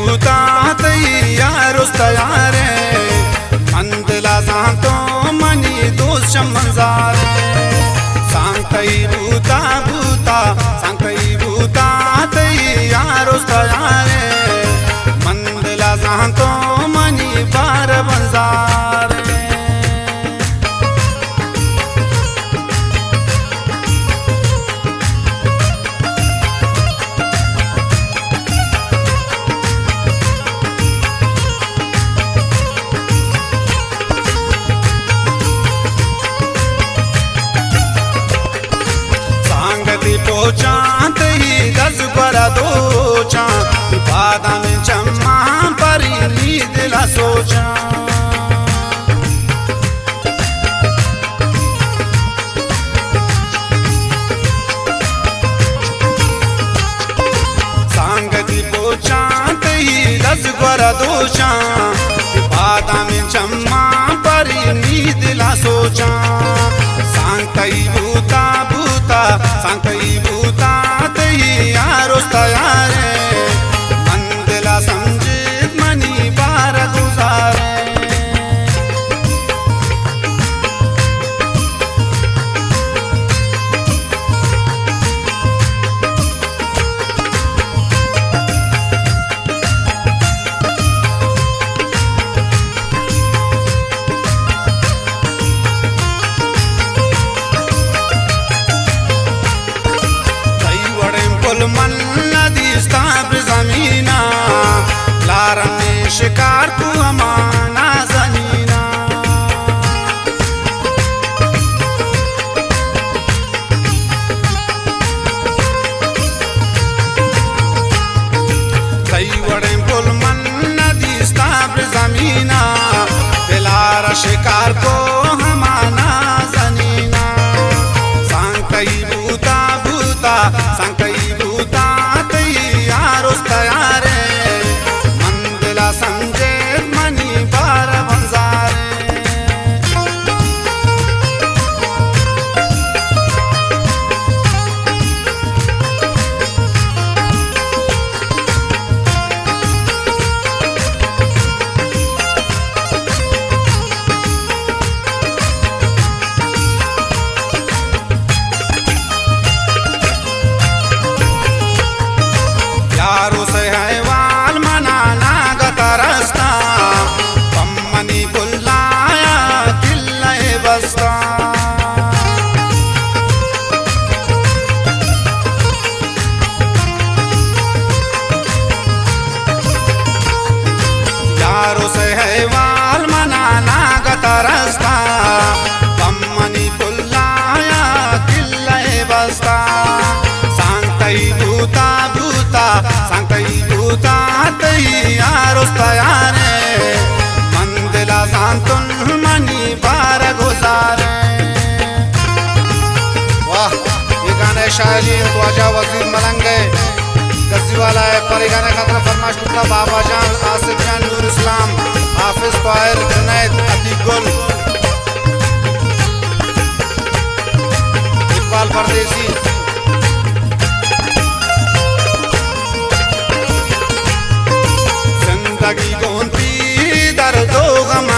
बूता तैयार तयारे Mandla Santo money दोष मंजारे सांगतई बूता बूता सांगतई बूता तैयार तयारे मंदला सांतो मनी बार बंजारे पोचाते ही दस बरा दोचा बादा में चम्मा परी नींद ला सोचा सांगती पोचाते ही दस बरा दोचा बादा में चम्मा परी नींद ला सोचा सांगतई बूता बूता सांगतई बूता तैयार तयारे मंदला समझित मनी बार गुजारे मन नदी स्थाप जमीना लारन में शिकार को अमाना जमीना कई बड़े पुल मन नदी स्थाप जमीना दिलार शिकार को हमाना जमीना सांगतई बूता बूता सांगतई तैयारे मंदला समझे मनी बार बंजारे यारो से हैवान मनाना गतरस्ता पम्मनी बुलाया किल्ले बस्ता यारो से हैवान मनाना गतरस्ता पम्मनी बुलाया किल्ले बस्ता सांगतई बूता बूता सांगतई बूता तैयार तयारे मंदला सांतुन मनी बार गुजारे। वाह, ये गाने शायरी ख्वाजा वजीर मलंग है, गजी वाला है। पर गाने खतरा फरमाश टुकड़ा बाबा जान, आसिफ जान, नूर इस्लाम, हाफिज ताहिर, जुनैद, अतीक गुल, इकबाल परदेसी। जिंदगी गोंती दर्दों गम